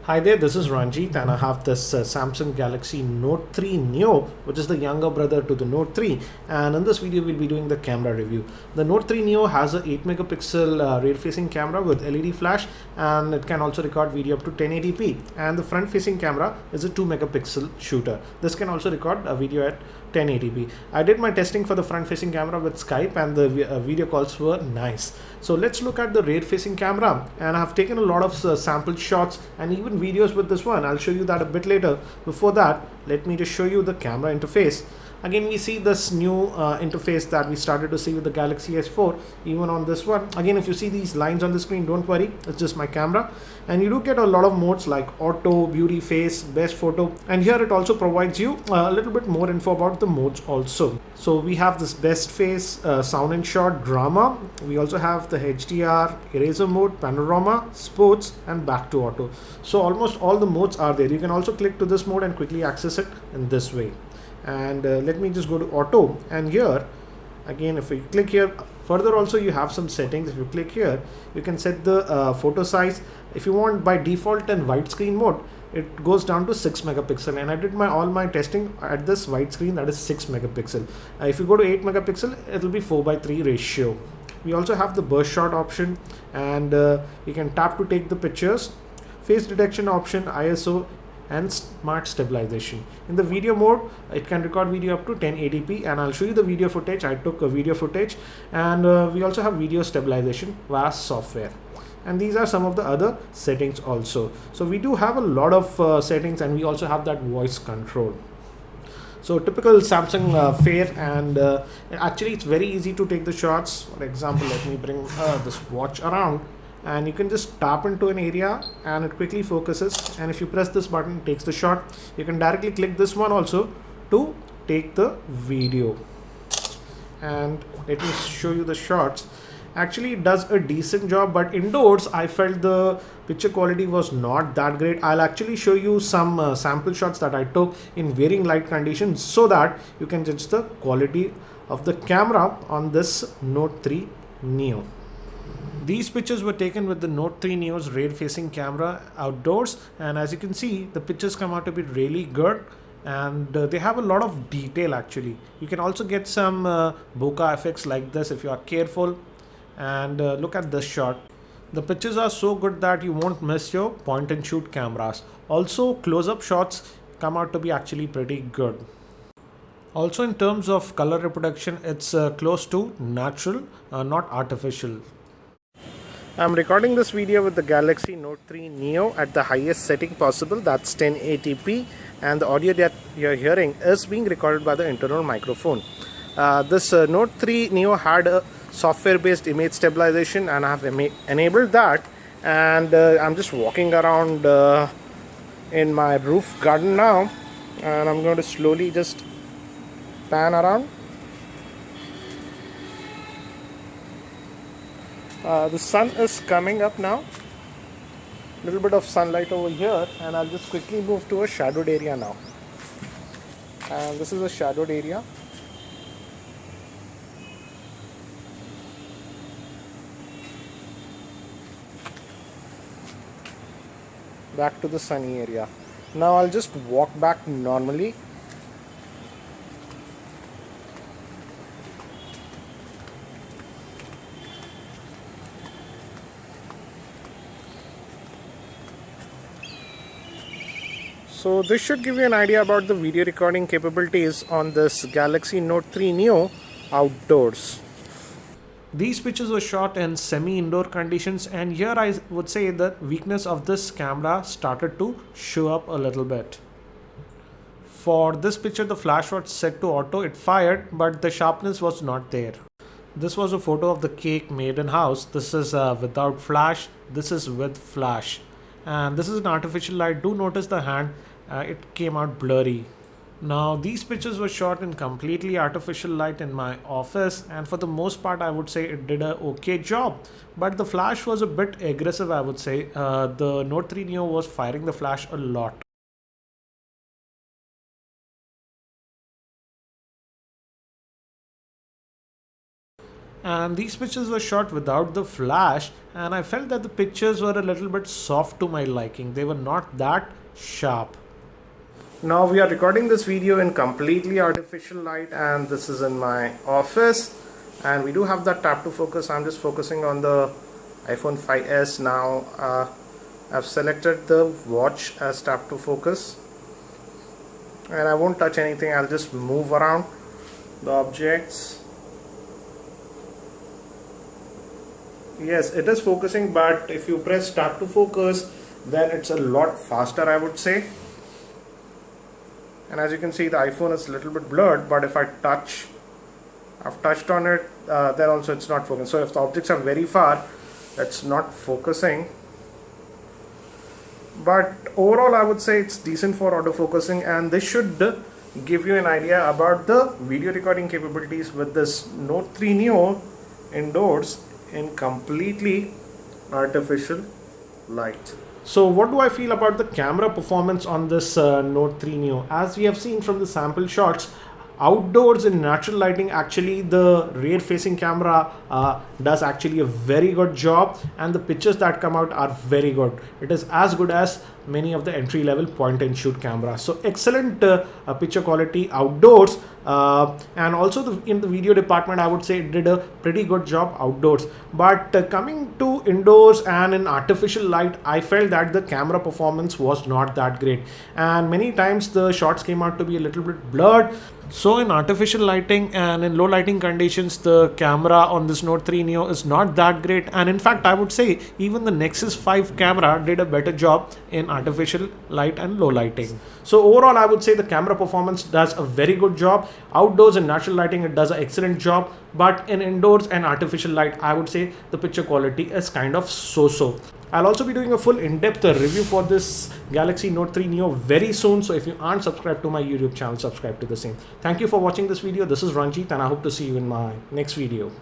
Hi there, this is Ranjit and I have this Samsung Galaxy Note 3 Neo, which is the younger brother to the Note 3, and in this video we'll be doing the camera review. The Note 3 Neo has a 8 megapixel rear facing camera with LED flash, and it can also record video up to 1080p, and the front facing camera is a 2 megapixel shooter. This can also record a video at 1080p. I did my testing for the front facing camera with Skype and the video calls were nice. So let's look at the rear facing camera, and I have taken a lot of sample shots and even videos with this one. I'll show you that a bit later. Before that, let me just show you the camera interface. Again, we see this new interface that we started to see with the Galaxy S4 even on this one. Again, if you see these lines on the screen, don't worry, it's just my camera. And you do get a lot of modes like auto, beauty, face, best photo, and here it also provides you a little bit more info about the modes also. So we have this best face, sound and shot, drama. We also have the HDR, eraser mode, panorama, sports, and back to auto. So almost all the modes are there. You can also click to this mode and quickly access it in this way. And let me just go to auto, and here again, if we click here further, also you have some settings. If you click here, you can set the photo size. If you want by default in widescreen mode, it goes down to 6 megapixel, and I did all my testing at this widescreen, that is 6 megapixel. If you go to 8 megapixel, it will be 4:3 ratio. We also have the burst shot option, and you can tap to take the pictures, face detection option, ISO, and smart stabilization. In the video mode, it can record video up to 1080p, and I'll show you the video footage. I took a video footage, and we also have video stabilization via software. And these are some of the other settings also. So we do have a lot of settings, and we also have that voice control. So typical Samsung fare, and actually it's very easy to take the shots. For example, let me bring this watch around, and you can just tap into an area and it quickly focuses, and if you press this button, it takes the shot. You can directly click this one also to take the video. And let me show you the shots. Actually it does a decent job, but indoors I felt the picture quality was not that great. I'll actually show you some sample shots that I took in varying light conditions so that you can judge the quality of the camera on this Note 3 Neo. These pictures were taken with the Note 3 Neo's rear facing camera outdoors, and as you can see, the pictures come out to be really good, and they have a lot of detail actually. You can also get some bokeh effects like this if you are careful. And look at this shot. The pictures are so good that you won't miss your point and shoot cameras. Also, close-up shots come out to be actually pretty good. Also, in terms of color reproduction, it's close to natural, not artificial. I'm recording this video with the Galaxy Note 3 Neo at the highest setting possible, that's 1080p, and the audio that you're hearing is being recorded by the internal microphone. This Note 3 Neo had a software-based image stabilization, and I have enabled that, and I'm just walking around in my roof garden now, and I'm going to slowly just pan around. The sun is coming up now, little bit of sunlight over here, and I'll just quickly move to a shadowed area now. And this is a shadowed area. Back to the sunny area. Now I'll just walk back normally. So this should give you an idea about the video recording capabilities on this Galaxy Note 3 Neo outdoors. These pictures were shot in semi-indoor conditions, and here I would say the weakness of this camera started to show up a little bit. For this picture, the flash was set to auto, it fired, but the sharpness was not there. This was a photo of the cake made in house. This is without flash, this is with flash. And this is an artificial light. Do notice the hand, it came out blurry. Now these pictures were shot in completely artificial light in my office, and for the most part I would say it did a okay job, but the flash was a bit aggressive, I would say. The Note 3 Neo was firing the flash a lot. and these pictures were shot without the flash, and I felt that the pictures were a little bit soft to my liking. They were not that sharp. Now we are recording this video in completely artificial light, and this is in my office, and we do have that tap to focus. I'm just focusing on the iPhone 5s now. I've selected the watch as tap to focus, and I won't touch anything. I'll just move around the objects. Yes, it is focusing, but if you press tap to focus, then it's a lot faster, I would say. And as you can see, the iPhone is a little bit blurred, but if I've touched on it, then also it's not focusing. So if the objects are very far, it's not focusing. But overall, I would say it's decent for autofocusing, and this should give you an idea about the video recording capabilities with this Note 3 Neo indoors in completely artificial light. So what do I feel about the camera performance on this Note 3 Neo? As we have seen from the sample shots, outdoors in natural lighting, actually the rear facing camera does actually a very good job, and the pictures that come out are very good. It is as good as many of the entry level point and shoot cameras. So excellent picture quality outdoors, and also in the video department, I would say it did a pretty good job outdoors. But coming to indoors and in artificial light, I felt that the camera performance was not that great, and many times the shots came out to be a little bit blurred. So in artificial lighting and in low lighting conditions, the camera on this Note 3 Neo is not that great, and in fact I would say even the Nexus 5 camera did a better job in artificial light and low lighting. So overall, I would say the camera performance does a very good job. Outdoors and natural lighting, it does an excellent job, but in indoors and artificial light, I would say the picture quality is kind of so-so. I'll also be doing a full in-depth review for this Galaxy Note 3 Neo very soon. So if you aren't subscribed to my YouTube channel, subscribe to the same. Thank you for watching this video. This is Ranjit, and I hope to see you in my next video.